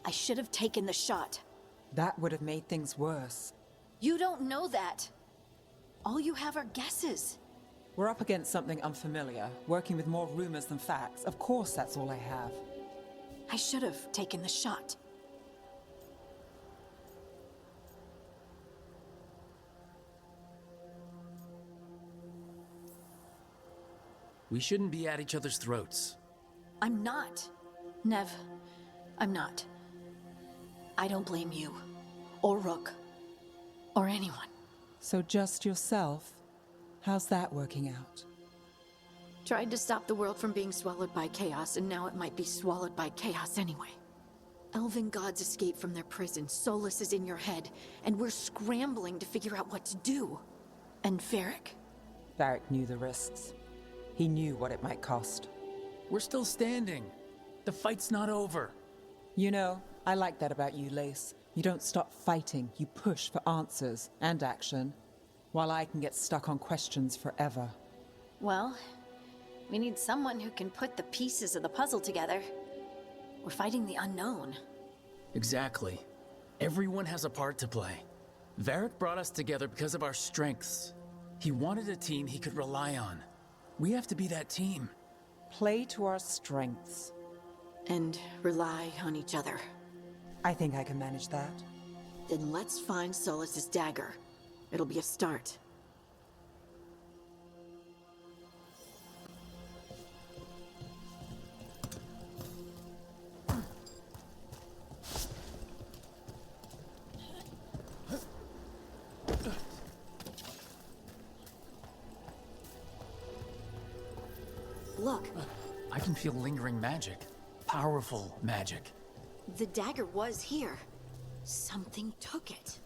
I should have taken the shot. That would have made things worse. You don't know that. All you have are guesses. We're up against something unfamiliar, working with more rumors than facts. Of course that's all I have. I should have taken the shot. We shouldn't be at each other's throats. I'm not. Nev, I'm not. I don't blame you, or Rook, or anyone. So just yourself? How's that working out? Tried to stop the world from being swallowed by chaos, and now it might be swallowed by chaos anyway. Elven gods escaped from their prison, Solus is in your head, and we're scrambling to figure out what to do. And Varric? Varric knew the risks. He knew what it might cost. We're still standing. The fight's not over. You know, I like that about you, Lace. You don't stop fighting, you push for answers and action, while I can get stuck on questions forever. Well, we need someone who can put the pieces of the puzzle together. We're fighting the unknown. Exactly. Everyone has a part to play. Varric brought us together because of our strengths. He wanted a team he could rely on. We have to be that team. Play to our strengths. And rely on each other. I think I can manage that. Then let's find Solus's dagger. It'll be a start. Look. I can feel lingering magic. Powerful magic. The dagger was here. Something took it.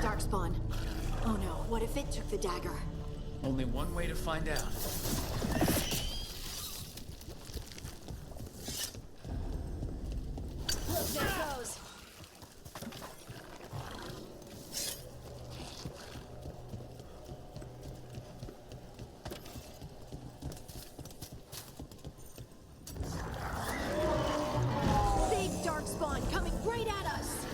Darkspawn. Oh no, what if it took the dagger? Only one way to find out. There it goes. Big Darkspawn coming right at us.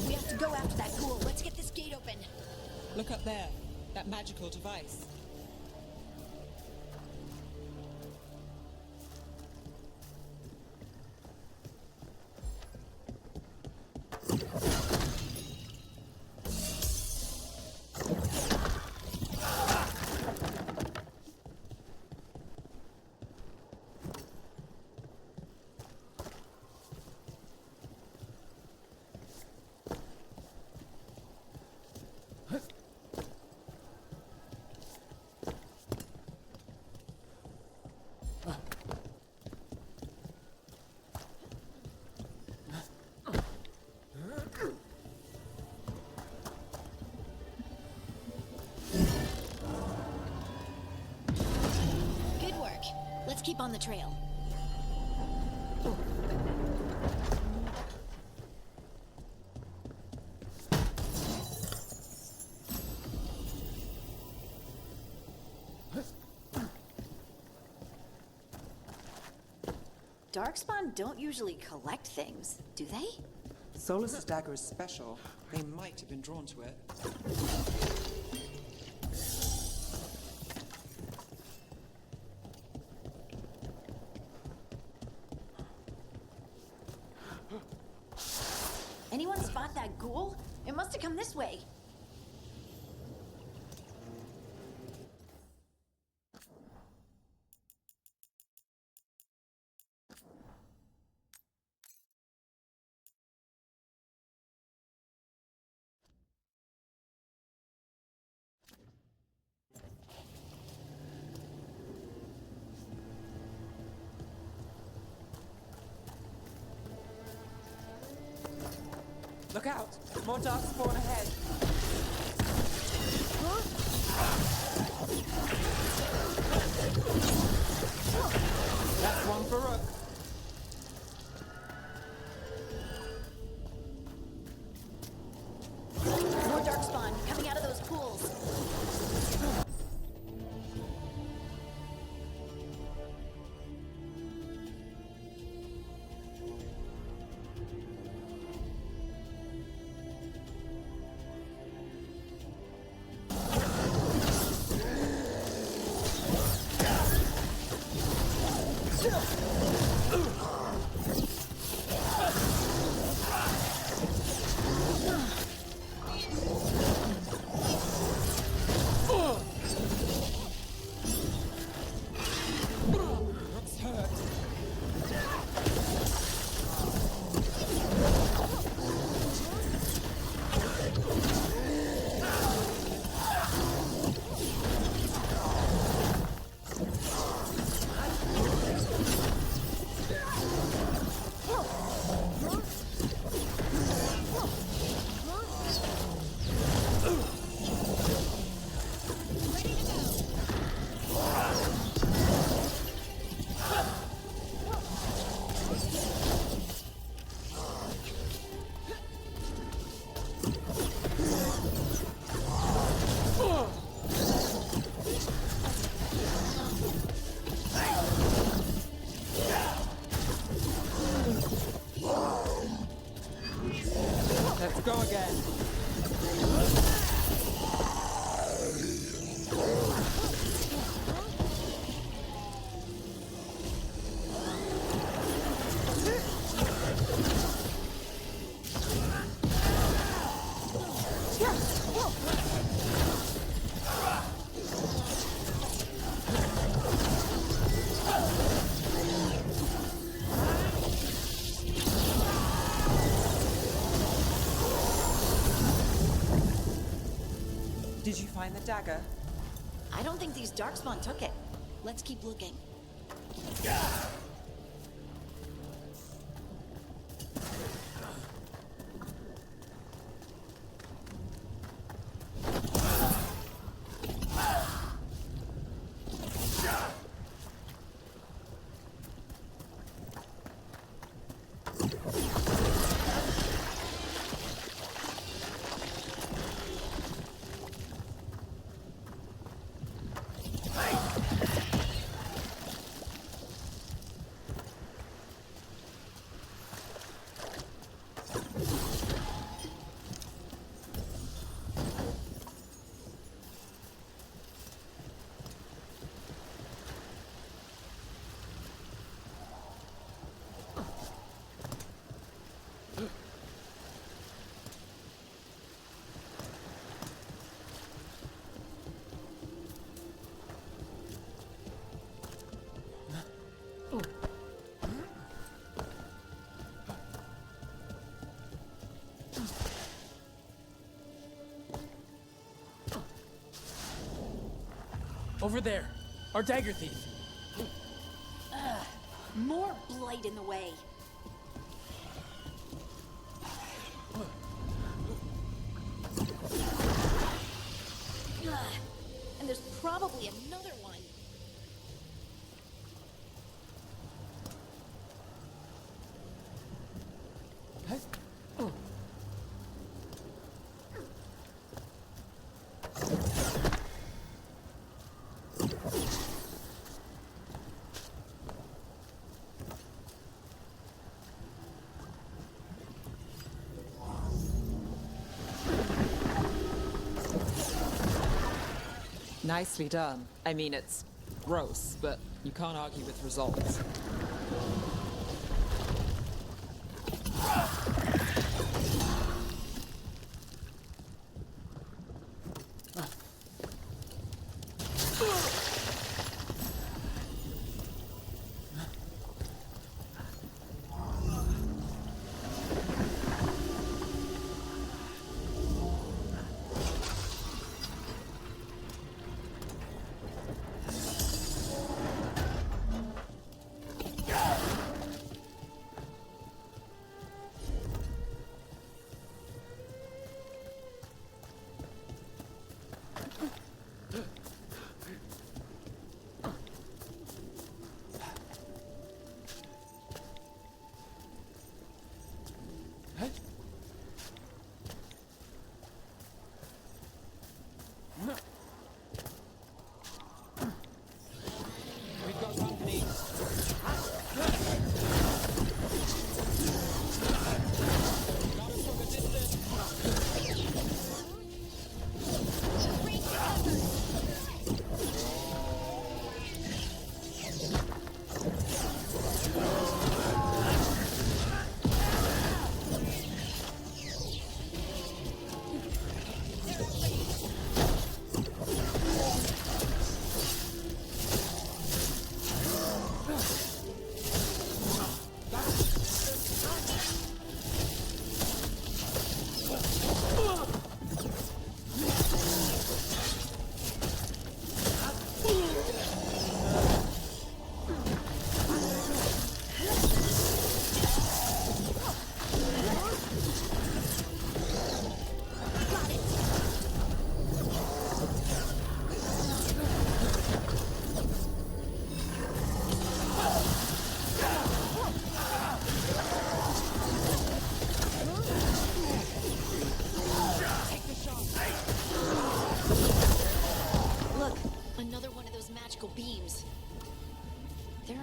We have to go after that ghoul. Let's get this gate open. Look up there, that magical device. Good work. Let's keep on the trail. Darkspawn don't usually collect things, do they? Solus's dagger is special. They might have been drawn to it. ghoul. It must have come this way. Look out! More dark spawn ahead. That's one for Rook. More darkspawn coming out of those pools. Let's go again. Did you find the dagger? I don't think these darkspawn took it. Let's keep looking. Over there, our dagger thief. More blight in the way. And there's probably another one. Nicely done. I mean, it's gross, but you can't argue with results.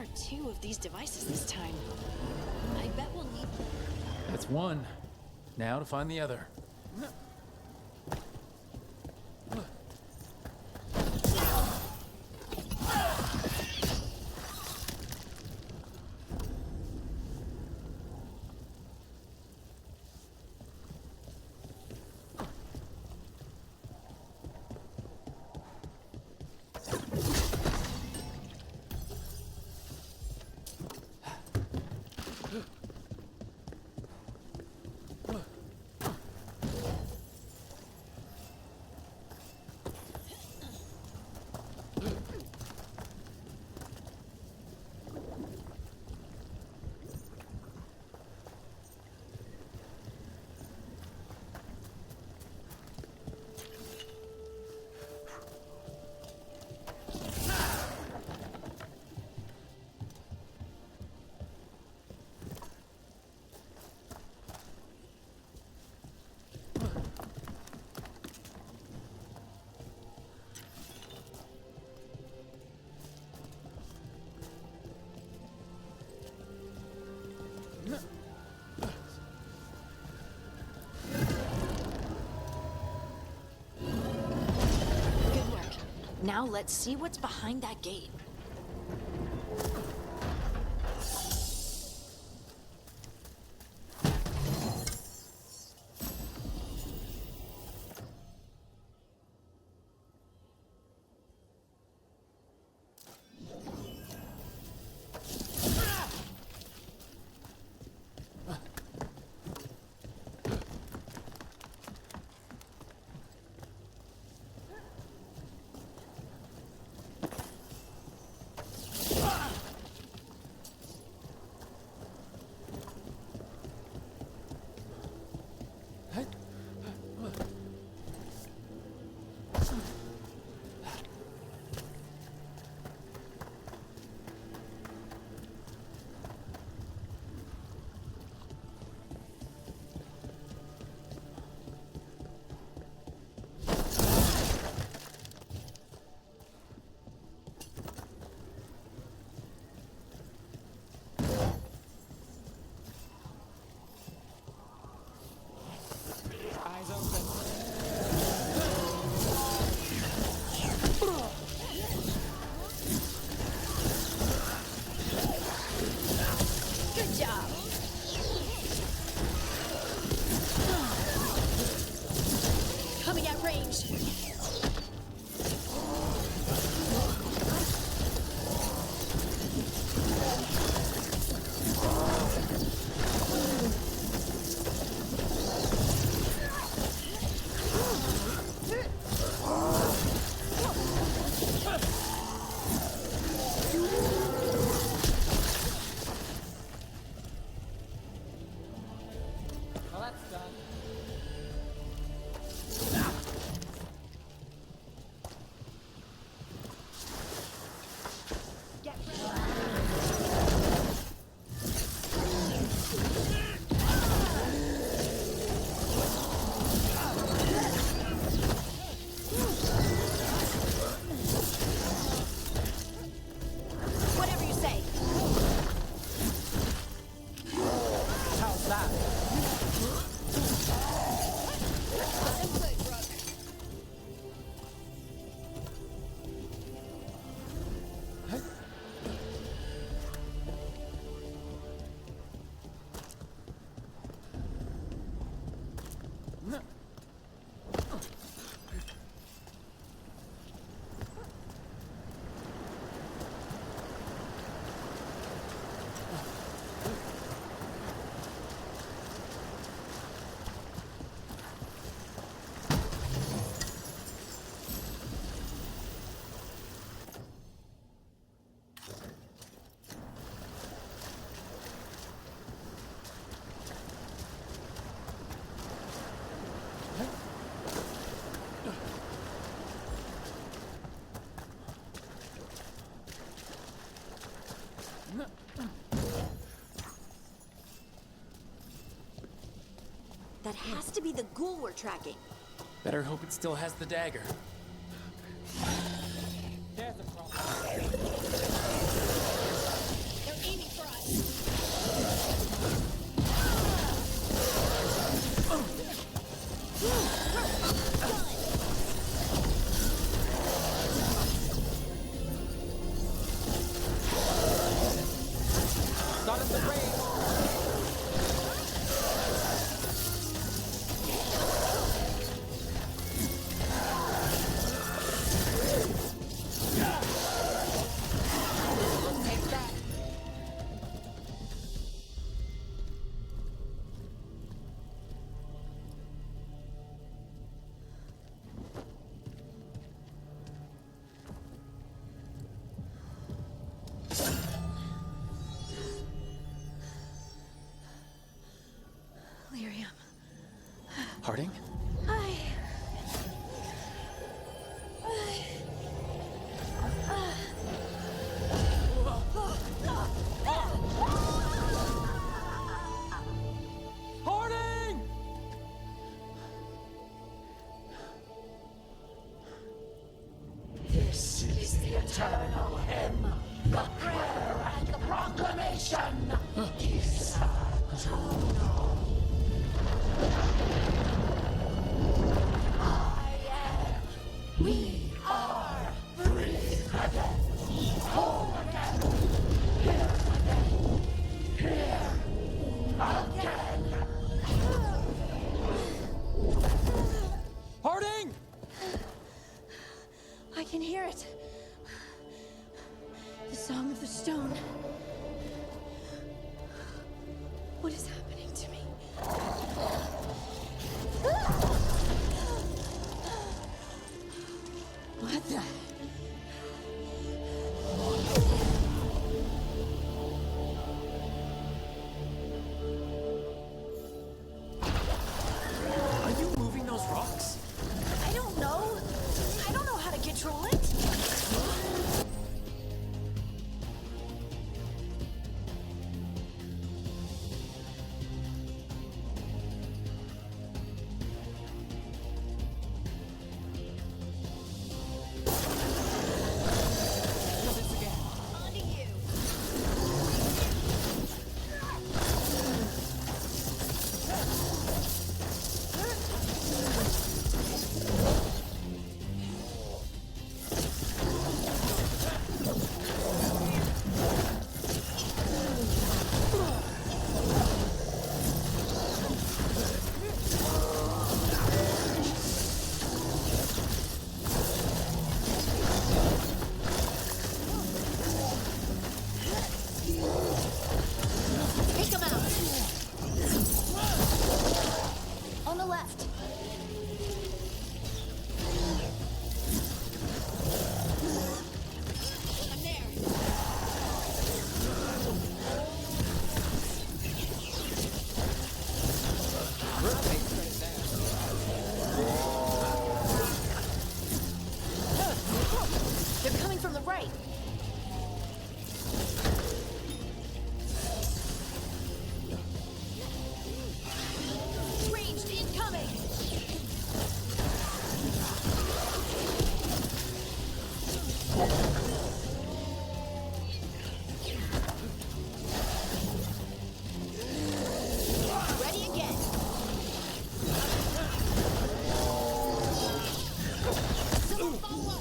are two of these devices this time. I bet we'll need... That's one. Now to find the other. Good work. Now let's see what's behind that gate. Eyes open. Good job. Coming at range. Well, that's done. Whatever you say. How's that? That has to be the ghoul we're tracking. Better hope it still has the dagger. There's a problem. Harding? Harding! This is the eternal hymn, the prayer and the proclamation. I am. We are free again. Whole again. Here again. Here again. Harding! I can hear it. The Song of the Stone. What is happening to me? What the? Are you moving those rocks? I don't know. I don't know how to control it. On to you. Take him out. On the left. I'm there. They're coming from the right. Ranged incoming! Ready again! Someone follow!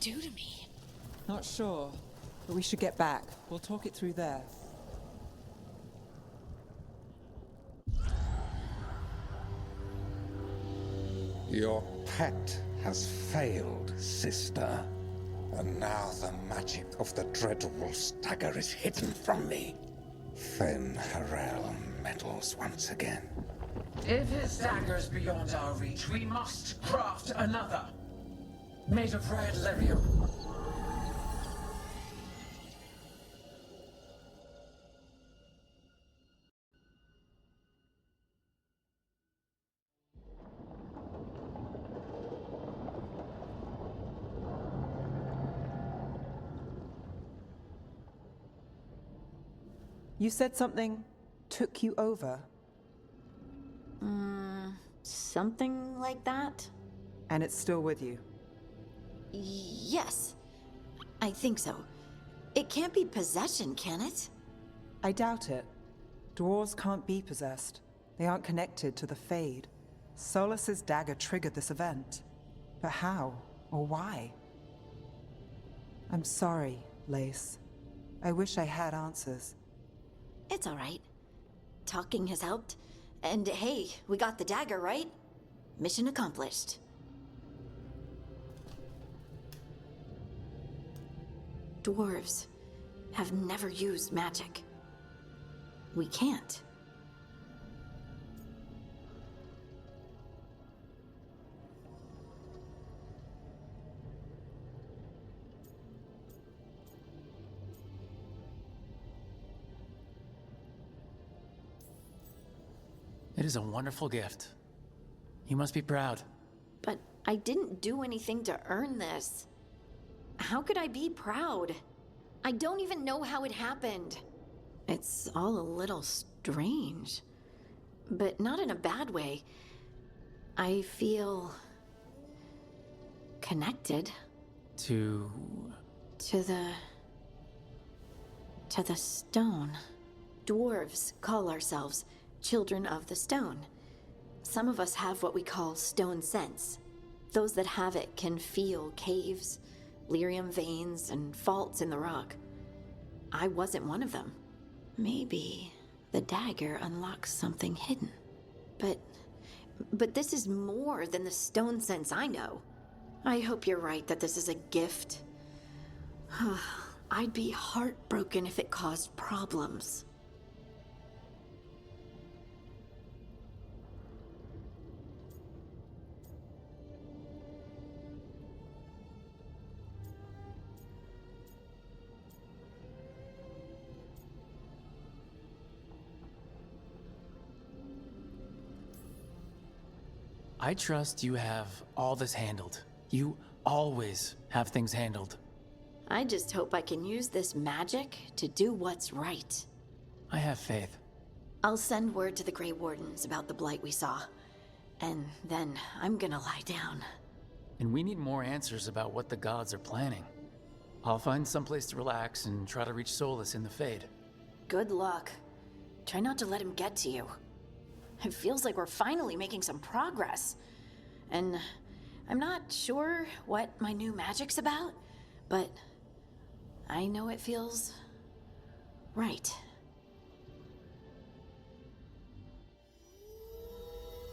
do to me? Not sure, but we should get back. We'll talk it through there. Your pet has failed, sister. And now the magic of the Dreadwolf's dagger is hidden from me. Then Harel meddles once again. If his dagger's beyond our reach, we must craft another. Made of red lyrium. You said something took you over, Something like that? and it's still with you. Yes. I think so. It can't be possession, can it? I doubt it. Dwarves can't be possessed. They aren't connected to the Fade. Solus's dagger triggered this event. But how? Or why? I'm sorry, Lace. I wish I had answers. It's all right. Talking has helped. And hey, we got the dagger, right? Mission accomplished. Dwarves have never used magic. We can't. It is a wonderful gift. You must be proud. But I didn't do anything to earn this. How could I be proud? I don't even know how it happened. It's all a little strange. But not in a bad way. I feel... connected. To To the stone. Dwarves call ourselves children of the stone. Some of us have what we call stone sense. Those that have it can feel caves, lyrium veins, and faults in the rock. I wasn't one of them. Maybe the dagger unlocks something hidden. But this is more than the stone sense I know. I hope you're right that this is a gift. I'd be heartbroken if it caused problems. I trust you have all this handled. You always have things handled. I just hope I can use this magic to do what's right. I have faith. I'll send word to the Grey Wardens about the blight we saw. And then I'm gonna lie down. And we need more answers about what the gods are planning. I'll find someplace to relax and try to reach Solus in the Fade. Good luck. Try not to let him get to you. It feels like we're finally making some progress. And I'm not sure what my new magic's about, but I know it feels right.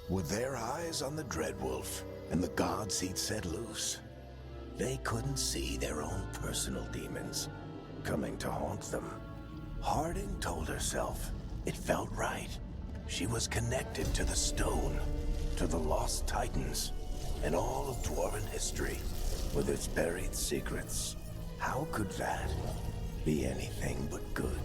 With their eyes on the Dreadwolf and the gods he'd set loose, they couldn't see their own personal demons coming to haunt them. Harding told herself it felt right. She was connected to the stone, to the lost titans, and all of Dwarven history, with its buried secrets. How could that be anything but good?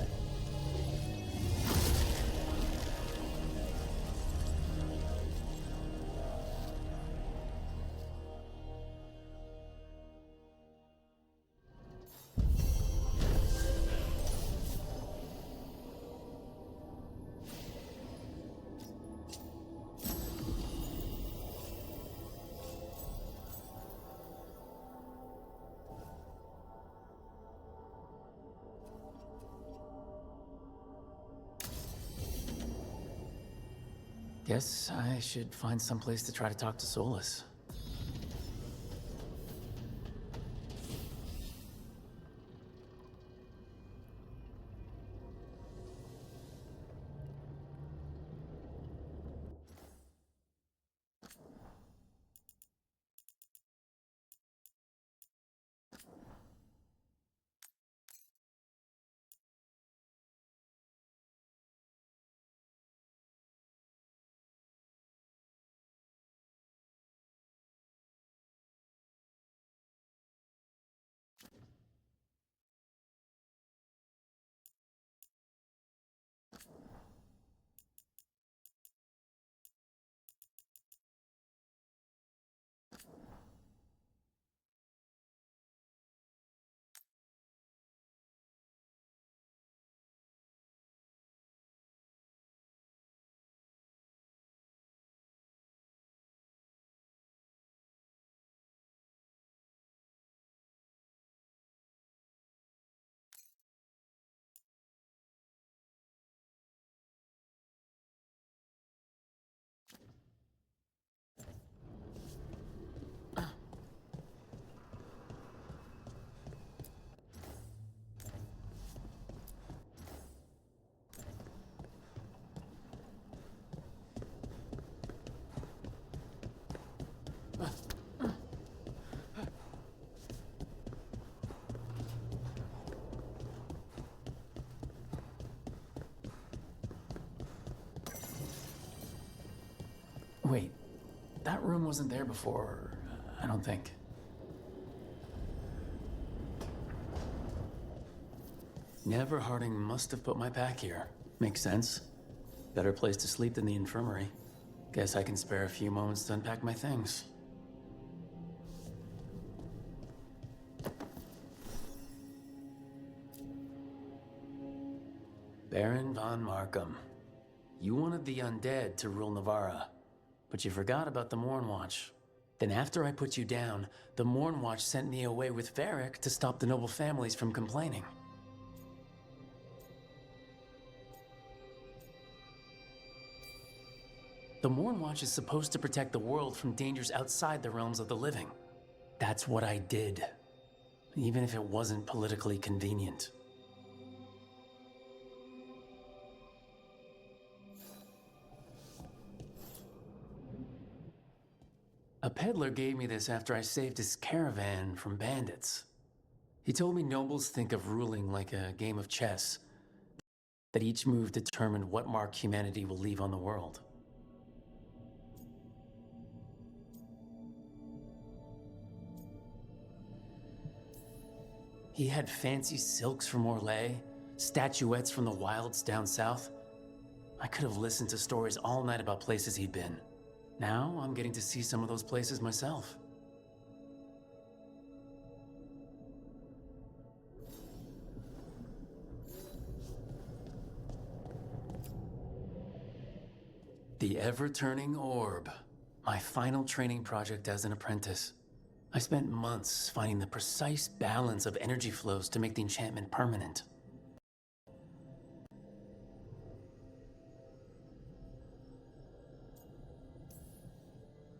Guess I should find someplace to try to talk to Solus. Wait, that room wasn't there before, I don't think. Never Harding must have put my pack here. Makes sense. Better place to sleep than the infirmary. Guess I can spare a few moments to unpack my things. Baron von Markham. You wanted the undead to rule Navarra, but you forgot about the Mornwatch. Then after I put you down, the Mornwatch sent me away with Varric to stop the noble families from complaining. The Mornwatch is supposed to protect the world from dangers outside the realms of the living. That's what I did, even if it wasn't politically convenient. A peddler gave me this after I saved his caravan from bandits. He told me nobles think of ruling like a game of chess, that each move determined what mark humanity will leave on the world. He had fancy silks from Orlais, statuettes from the wilds down south. I could have listened to stories all night about places he'd been. Now I'm getting to see some of those places myself. The ever-turning orb. My final training project as an apprentice. I spent months finding the precise balance of energy flows to make the enchantment permanent.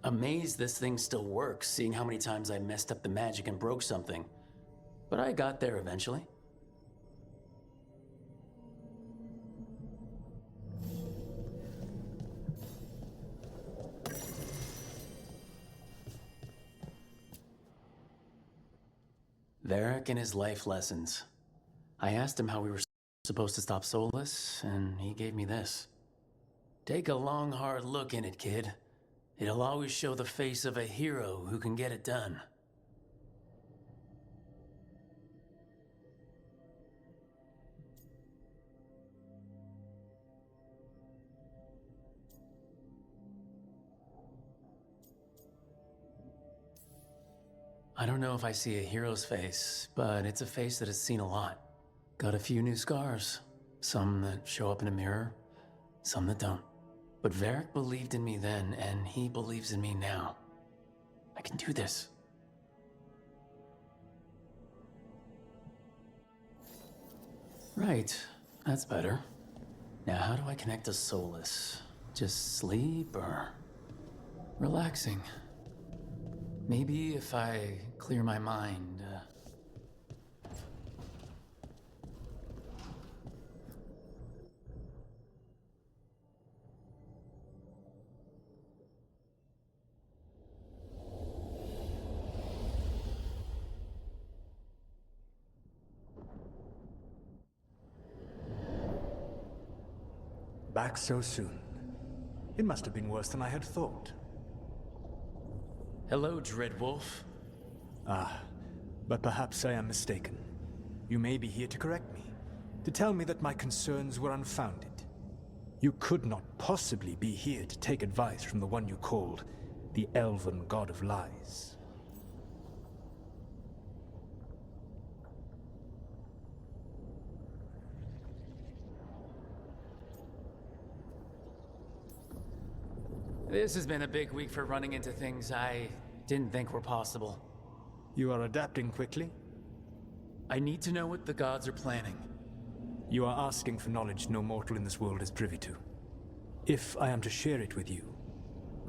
Amazed this thing still works, seeing how many times I messed up the magic and broke something. But I got there eventually. Varric and his life lessons. I asked him how we were supposed to stop Solus, and he gave me this. Take a long, hard look in it, kid. It'll always show the face of a hero who can get it done. I don't know if I see a hero's face, but it's a face that has seen a lot. Got a few new scars. Some that show up in a mirror, some that don't. But Varric believed in me then, and he believes in me now. I can do this. Right, that's better. Now how do I connect to Solus? Just sleep or relaxing? Maybe if I clear my mind. Back so soon. It must have been worse than I had thought. Hello, Dreadwolf. Ah, but perhaps I am mistaken. You may be here to correct me, to tell me that my concerns were unfounded. You could not possibly be here to take advice from the one you called the Elven God of Lies. This has been a big week for running into things I didn't think were possible. You are adapting quickly? I need to know what the gods are planning. You are asking for knowledge no mortal in this world is privy to. If I am to share it with you,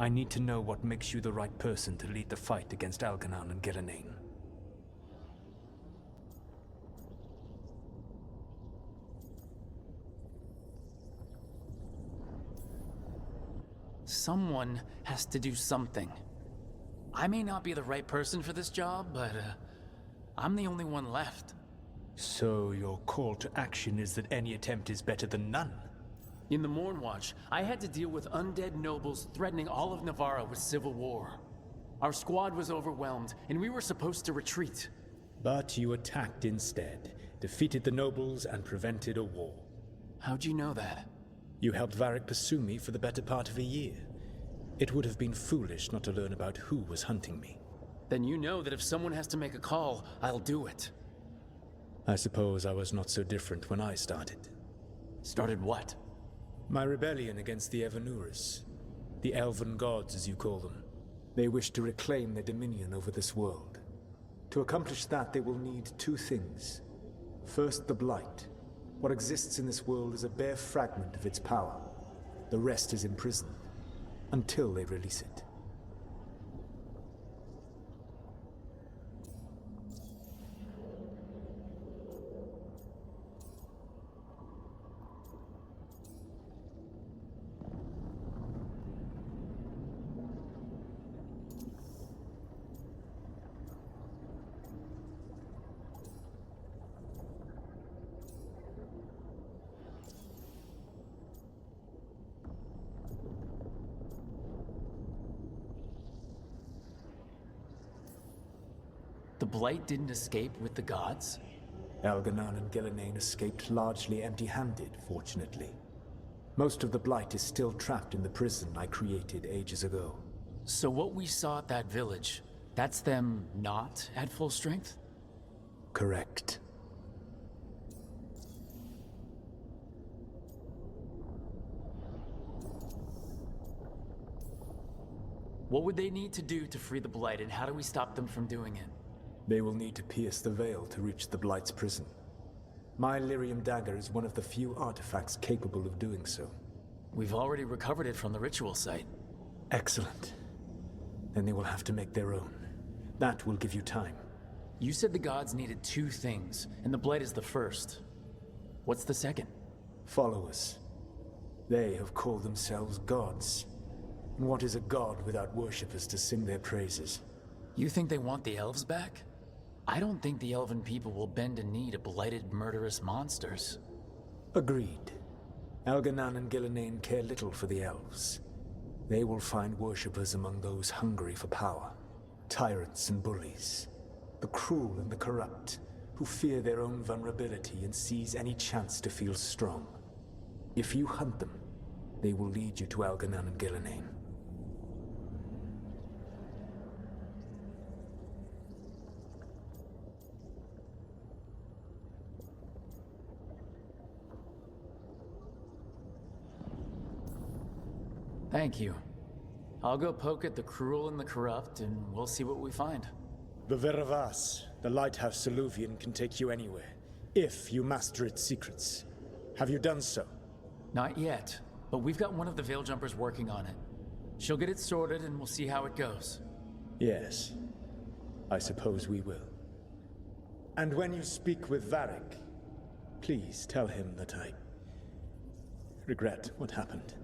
I need to know what makes you the right person to lead the fight against Algernon and Geranean. Someone has to do something. I may not be the right person for this job, but I'm the only one left. So your call to action is that any attempt is better than none? In the Mornwatch, I had to deal with undead nobles threatening all of Navarra with civil war. Our squad was overwhelmed, and we were supposed to retreat. But you attacked instead, defeated the nobles, and prevented a war. How'd you know that? You helped Varric pursue me for the better part of a year. It would have been foolish not to learn about who was hunting me. Then you know that if someone has to make a call, I'll do it. I suppose I was not so different when I started. Started what? My rebellion against the Evanuris. The Elven Gods, as you call them. They wish to reclaim their dominion over this world. To accomplish that, they will need two things. First, the Blight. What exists in this world is a bare fragment of its power. The rest is imprisoned, until they release it. The Blight didn't escape with the gods? Elganan and Gillenane escaped largely empty-handed, fortunately. Most of the Blight is still trapped in the prison I created ages ago. So what we saw at that village, that's them not at full strength? Correct. What would they need to do to free the Blight, and how do we stop them from doing it? They will need to pierce the veil to reach the Blight's prison. My Lyrium dagger is one of the few artifacts capable of doing so. We've already recovered it from the ritual site. Excellent. Then they will have to make their own. That will give you time. You said the gods needed two things, and the Blight is the first. What's the second? Followers. They have called themselves gods. And what is a god without worshippers to sing their praises? You think they want the elves back? I don't think the elven people will bend a knee to blighted, murderous monsters. Agreed. Elganan and Gillenane care little for the elves. They will find worshippers among those hungry for power. Tyrants and bullies. The cruel and the corrupt, who fear their own vulnerability and seize any chance to feel strong. If you hunt them, they will lead you to Elganan and Gillenane. Thank you. I'll go poke at the cruel and the corrupt, and we'll see what we find. The Veravas, the lighthouse Soluvian, can take you anywhere, if you master its secrets. Have you done so? Not yet, but we've got one of the Veil Jumpers working on it. She'll get it sorted, and we'll see how it goes. Yes. I suppose we will. And when you speak with Varric, please tell him that I regret what happened.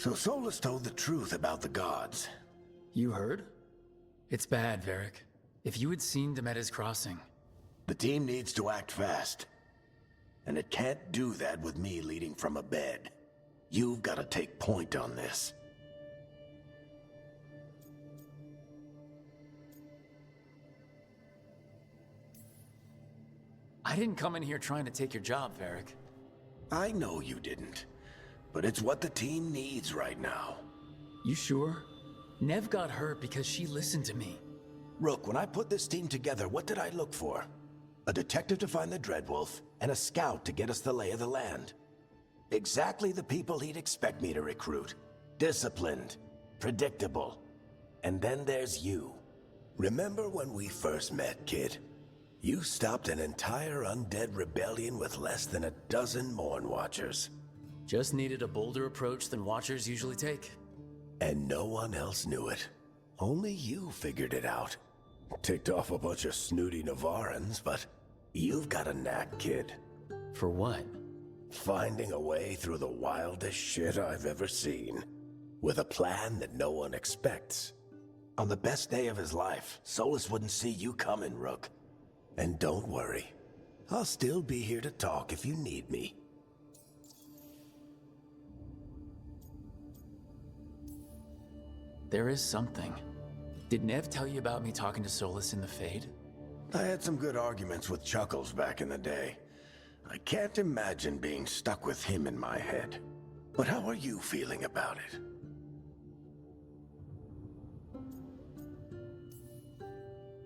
So Solus told the truth about the gods. You heard? It's bad, Varric. If you had seen Demeda's crossing... The team needs to act fast. And it can't do that with me leading from a bed. You've got to take point on this. I didn't come in here trying to take your job, Varric. I know you didn't. But it's what the team needs right now. You sure? Nev got hurt because she listened to me. Rook, when I put this team together, what did I look for? A detective to find the Dreadwolf, and a scout to get us the lay of the land. Exactly the people he'd expect me to recruit. Disciplined, predictable. And then there's you. Remember when we first met, kid? You stopped an entire undead rebellion with less than a dozen Morn Watchers. Just needed a bolder approach than Watchers usually take. And no one else knew it. Only you figured it out. Ticked off a bunch of snooty Navarrans, but you've got a knack, kid. For what? Finding a way through the wildest shit I've ever seen. With a plan that no one expects. On the best day of his life, Solus wouldn't see you coming, Rook. And don't worry. I'll still be here to talk if you need me. There is something. Did Nev tell you about me talking to Solus in the Fade? I had some good arguments with Chuckles back in the day. I can't imagine being stuck with him in my head. But how are you feeling about it?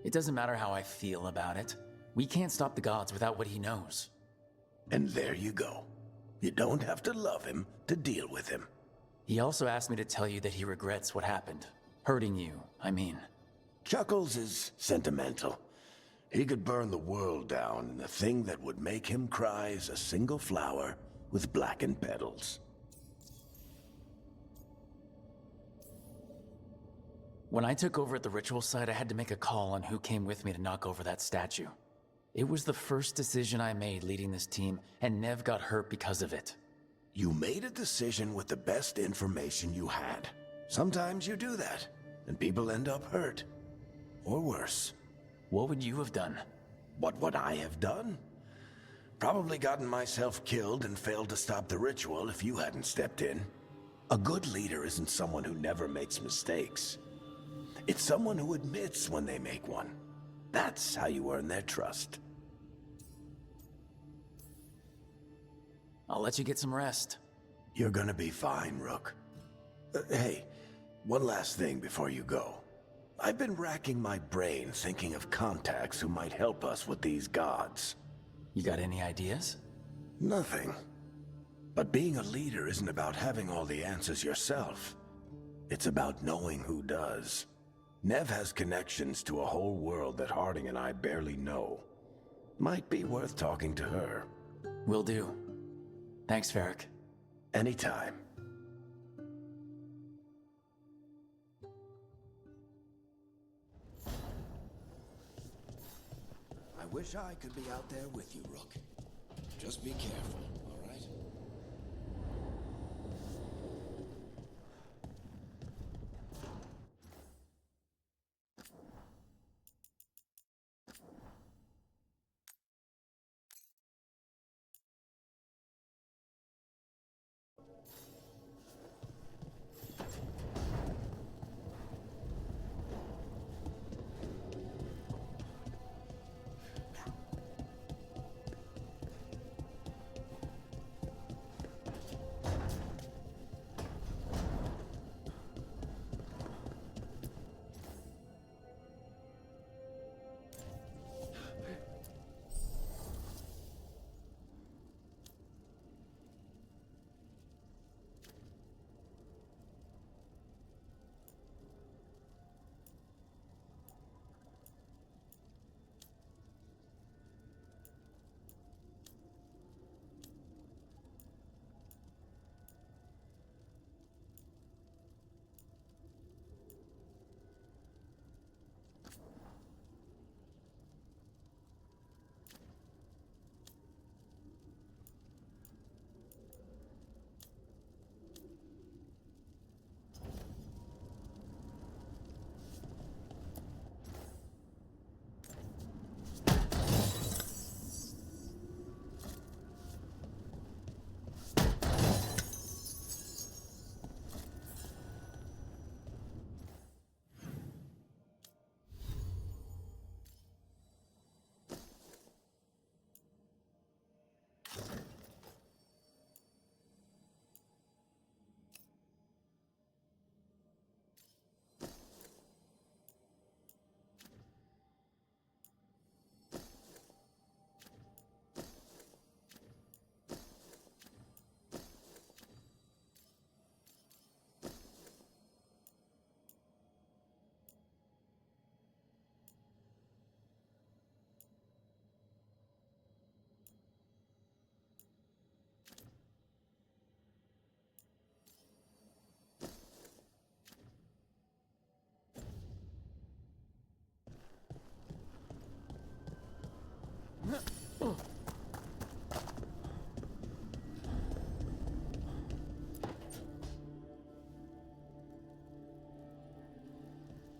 It doesn't matter how I feel about it. We can't stop the gods without what he knows. And there you go. You don't have to love him to deal with him. He also asked me to tell you that he regrets what happened. Hurting you, I mean. Chuckles is sentimental. He could burn the world down, and the thing that would make him cry is a single flower with blackened petals. When I took over at the ritual site, I had to make a call on who came with me to knock over that statue. It was the first decision I made leading this team, and Nev got hurt because of it. You made a decision with the best information you had. Sometimes you do that, and people end up hurt. Or worse. What would you have done? What would I have done? Probably gotten myself killed and failed to stop the ritual if you hadn't stepped in. A good leader isn't someone who never makes mistakes. It's someone who admits when they make one. That's how you earn their trust. I'll let you get some rest. You're gonna be fine, Rook. Hey, one last thing before you go. I've been racking my brain thinking of contacts who might help us with these gods. You got any ideas? Nothing. But being a leader isn't about having all the answers yourself. It's about knowing who does. Nev has connections to a whole world that Harding and I barely know. Might be worth talking to her. Will do. Thanks, Varric. Anytime. I wish I could be out there with you, Rook. Just be careful, all right?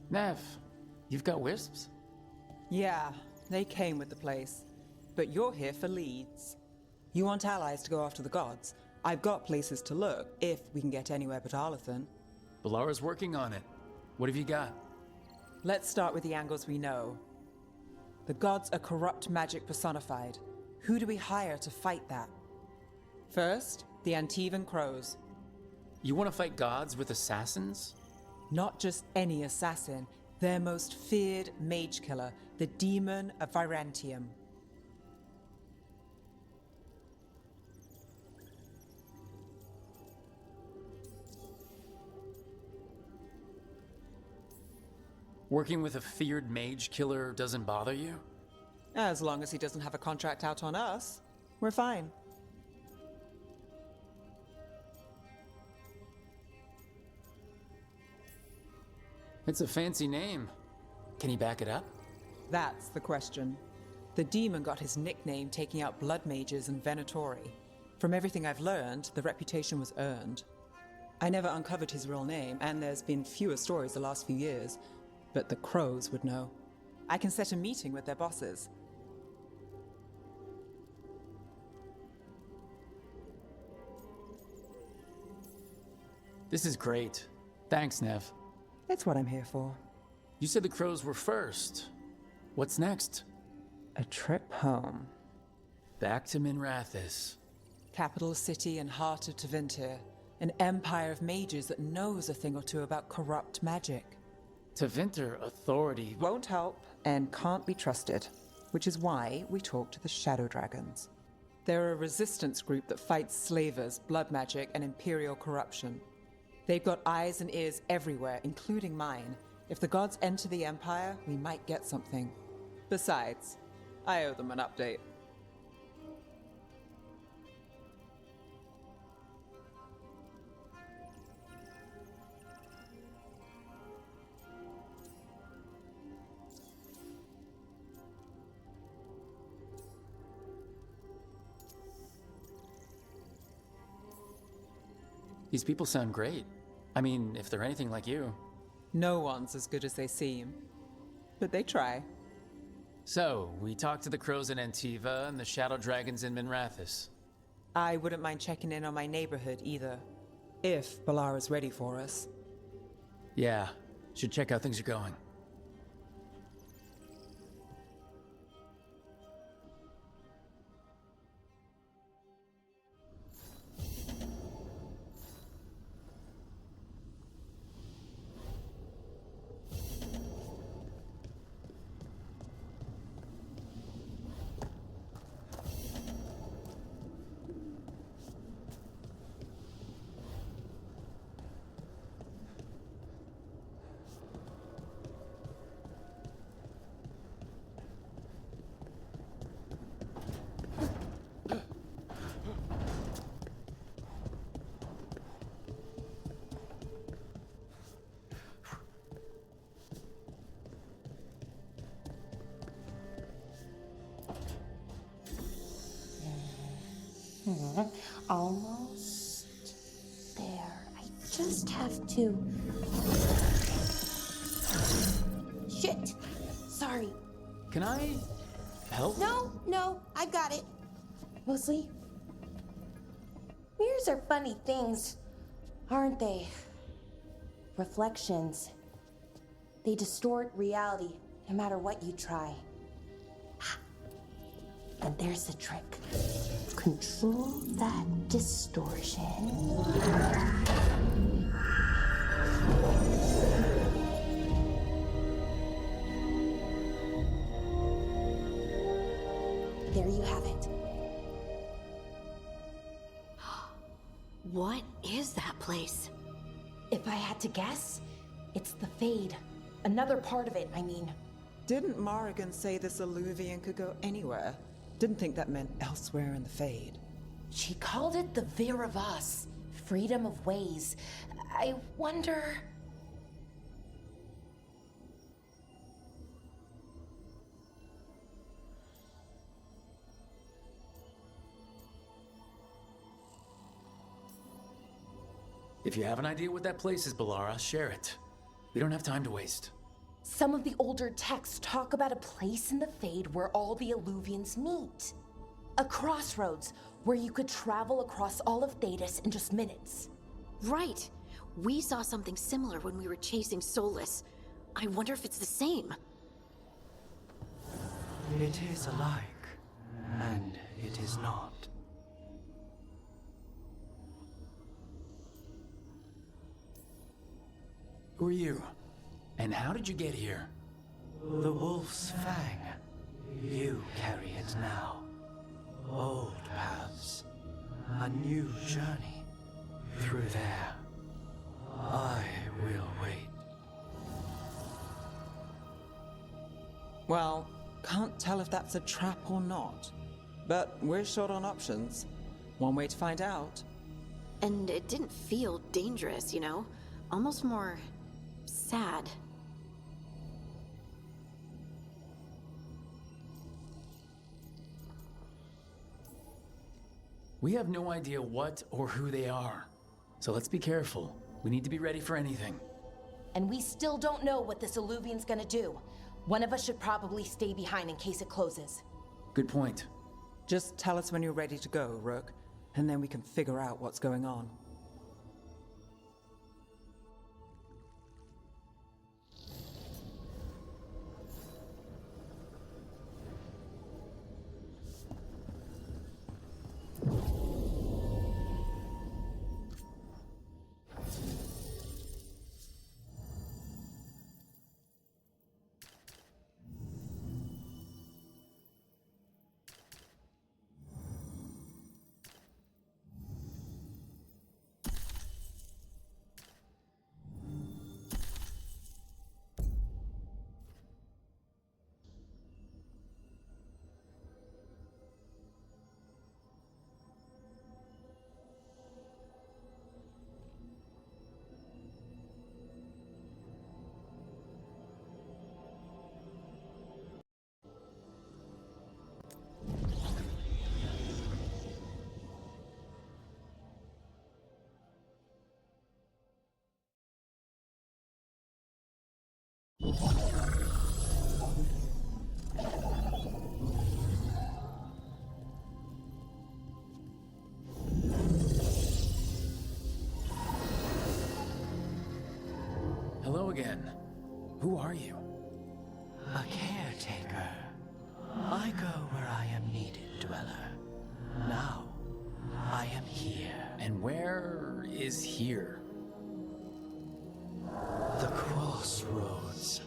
Nev, you've got wisps? Yeah, they came with the place. But you're here for leads. You want allies to go after the gods? I've got places to look, if we can get anywhere but Arlathan. Balara's working on it. What have you got? Let's start with the angles we know. The gods are corrupt magic personified. Who do we hire to fight that? First, the Antivan Crows. You want to fight gods with assassins? Not just any assassin, their most feared mage killer, the Demon of Virantium. Working with a feared mage killer doesn't bother you? As long as he doesn't have a contract out on us, we're fine. It's a fancy name. Can he back it up? That's the question. The demon got his nickname taking out blood mages and Venatori. From everything I've learned, the reputation was earned. I never uncovered his real name, and there's been fewer stories the last few years, but the Crows would know. I can set a meeting with their bosses. This is great. Thanks, Nev. It's what I'm here for. You said the Crows were first. What's next? A trip home. Back to Minrathis. Capital city and heart of Tevinter. An empire of mages that knows a thing or two about corrupt magic. Tevinter authority. Won't help and can't be trusted, which is why we talk to the Shadow Dragons. They're a resistance group that fights slavers, blood magic, and imperial corruption. They've got eyes and ears everywhere, including mine. If the gods enter the Empire, we might get something. Besides, I owe them an update. These people sound great. I mean, if they're anything like you. No one's as good as they seem. But they try. So, we talked to the Crows in Antiva and the Shadow Dragons in Minrathis. I wouldn't mind checking in on my neighborhood either. If Balara's ready for us. Yeah, should check how things are going. Almost there. I just have to. Shit! Sorry. Can I help? No, I've got it. Mostly. Mirrors are funny things, aren't they? Reflections. They distort reality, no matter what you try. And there's the trick. Control that distortion. There you have it. What is that place? If I had to guess, it's the Fade. Another part of it, I mean. Didn't Morrigan say this Alluvian could go anywhere? Didn't think that meant elsewhere in the Fade. She called it the Vir of Us, freedom of ways. I wonder... If you have an idea what that place is, Balara, share it. We don't have time to waste. Some of the older texts talk about a place in the Fade where all the Illuvians meet. A crossroads where you could travel across all of Thedas in just minutes. Right. We saw something similar when we were chasing Solus. I wonder if it's the same. It is alike, and it is not. Who are you? And how did you get here? The Wolf's Fang. You carry it now. Old paths. A new journey. Through there. I will wait. Well, can't tell if that's a trap or not. But we're short on options. One way to find out. And it didn't feel dangerous, you know? Almost more sad. We have no idea what or who they are. So let's be careful. We need to be ready for anything. And we still don't know what this Illuvian's gonna do. One of us should probably stay behind in case it closes. Good point. Just tell us when you're ready to go, Rook, and then we can figure out what's going on. Hello again. Who are you? A caretaker. I go where I am needed, Dweller. Now, I am here. And where is here? The crossroads.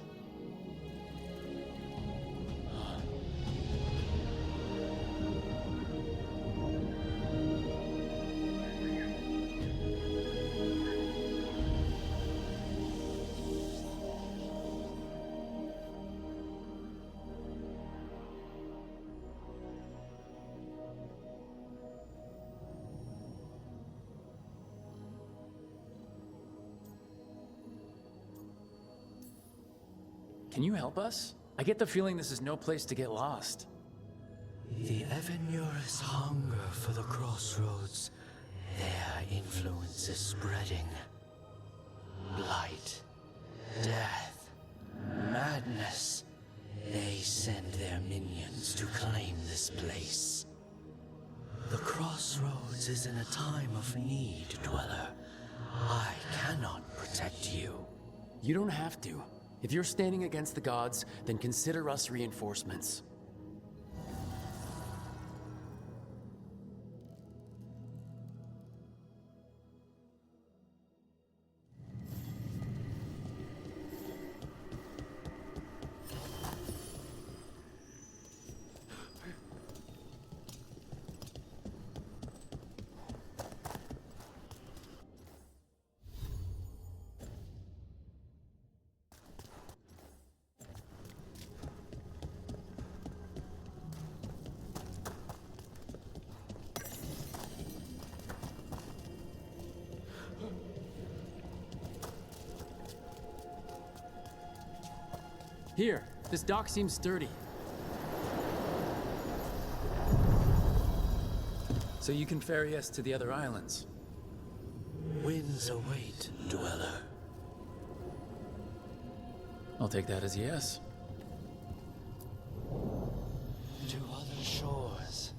Can you help us? I get the feeling this is no place to get lost. The Evanurus hunger for the crossroads. Their influence is spreading. Blight, death, madness. They send their minions to claim this place. The crossroads is in a time of need, Dweller. I cannot protect you. You don't have to. If you're standing against the gods, then consider us reinforcements. Here, this dock seems sturdy. So you can ferry us to the other islands. Winds await, Dweller. I'll take that as a yes. To other shores.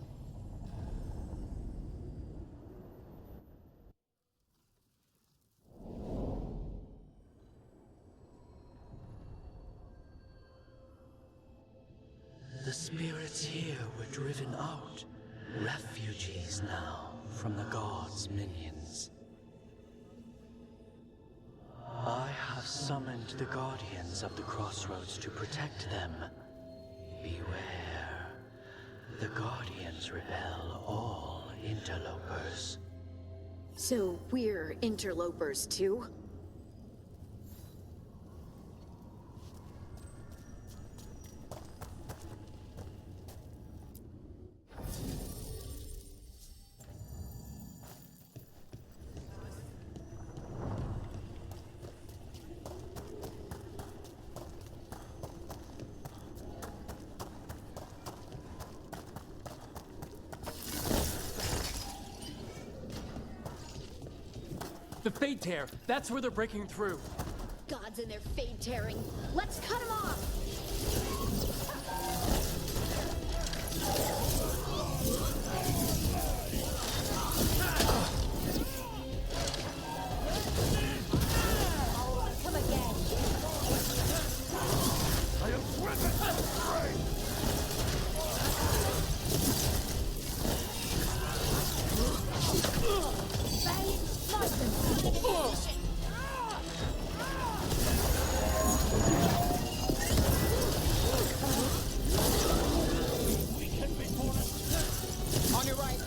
The spirits here were driven out, refugees now from the gods' minions. I have summoned the guardians of the crossroads to protect them. Beware. The guardians repel all interlopers. So we're interlopers too? The Fade Tear! That's where they're breaking through! Gods and their fade tearing. Let's cut them off! Come again. I am driven to strength! On your right.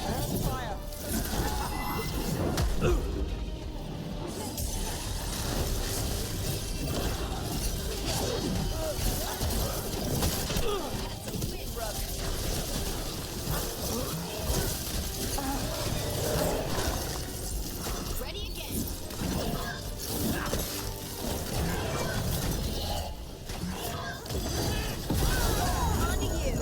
And fire. Ready again. On to you.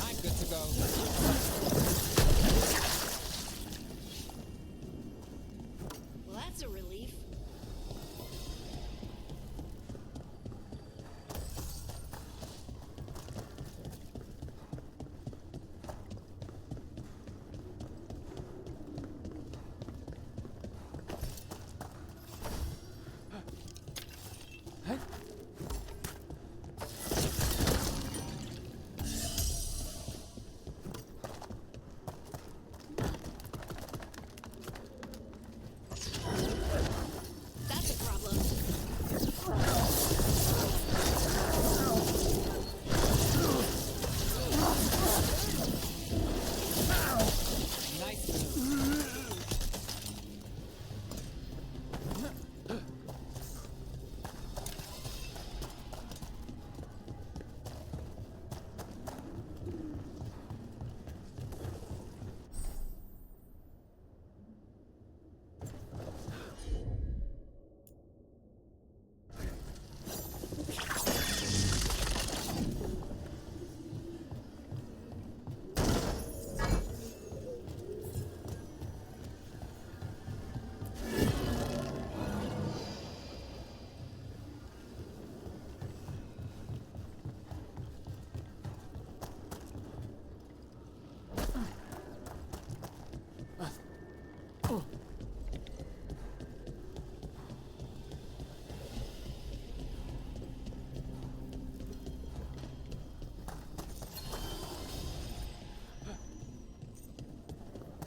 I'm good to go. Well, that's a relief. That's a problem. Nice.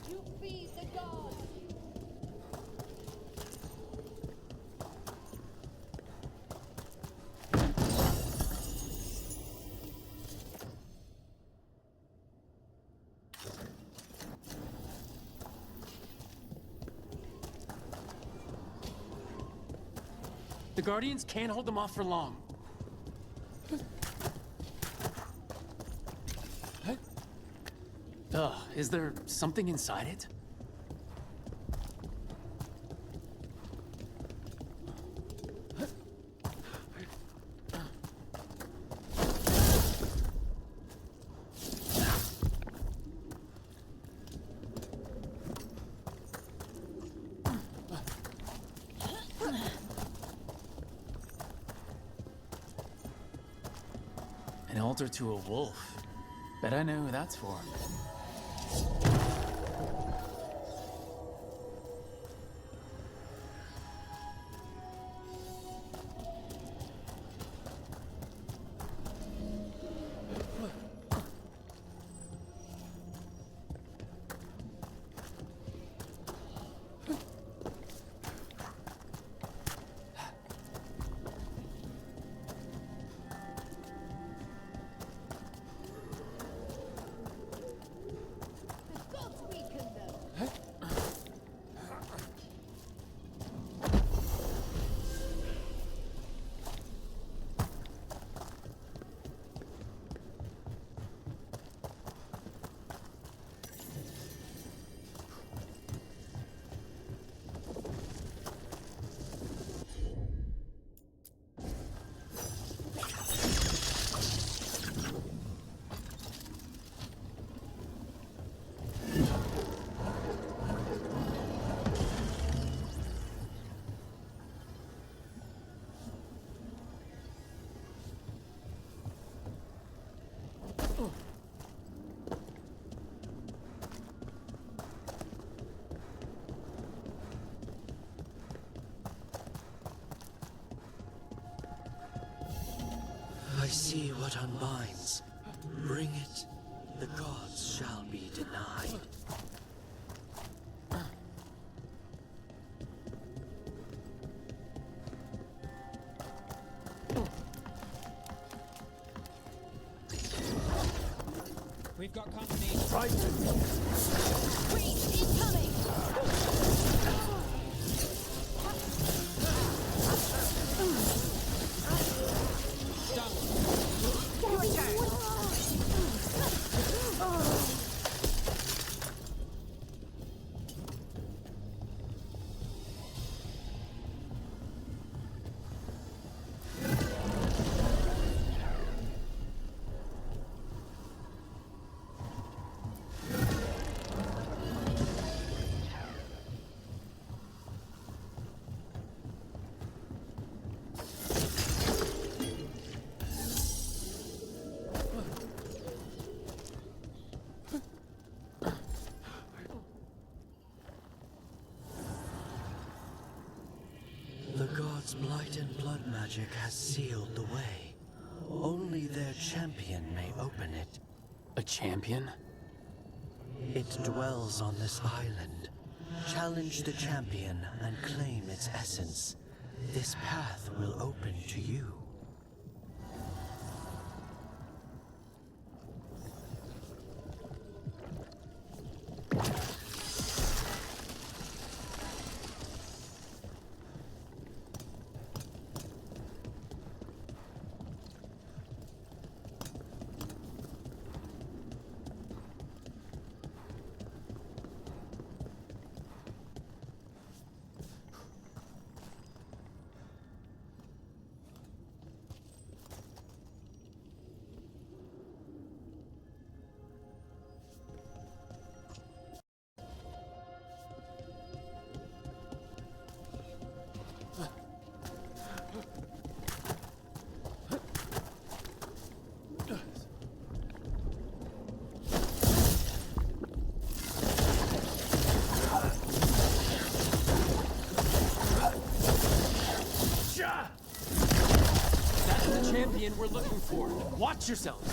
You feed the gods. The Guardians can't hold them off for long. Is there something inside it? altar to a wolf. Bet I know who that's for. I see what unbinds. Bring it, the gods shall be denied. We've got company. Right. Breach incoming! The gods' blight and blood magic has sealed the way. Only their champion may open it. A champion? It dwells on this island. Challenge the champion and claim its essence. This path will open to you. That's the champion we're looking for. Watch yourselves.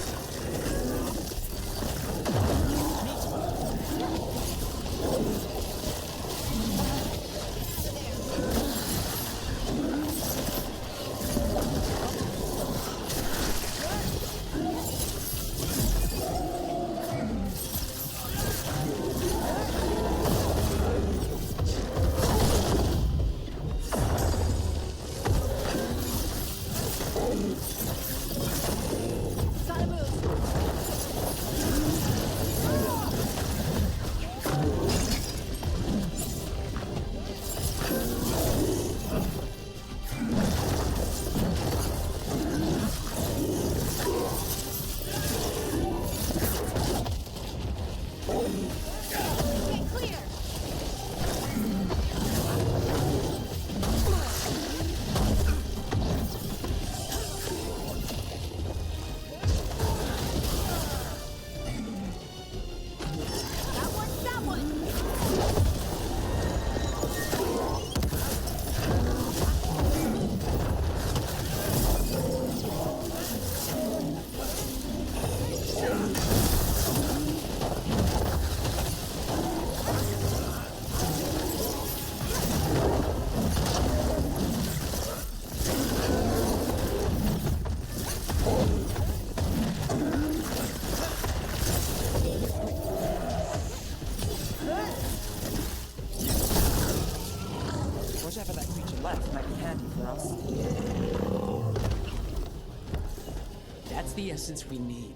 That's the essence we need.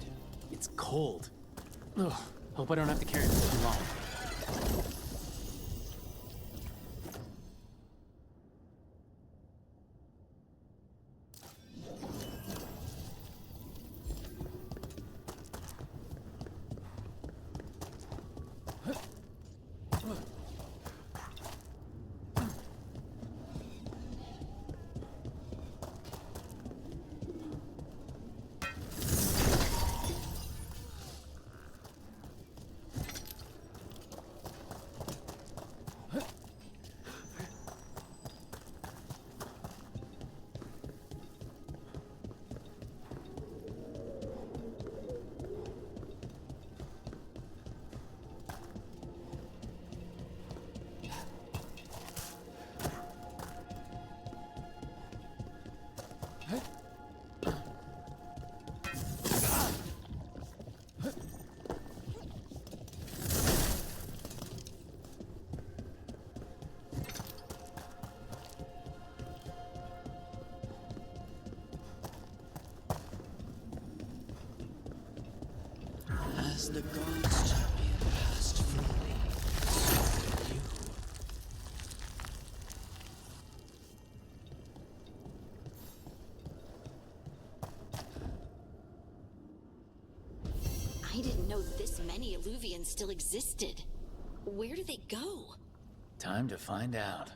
It's cold. Ugh. Hope I don't have to carry this too long. As the gods' champion passed freely, so did you. I didn't know this many Illuvians still existed. Where do they go? Time to find out.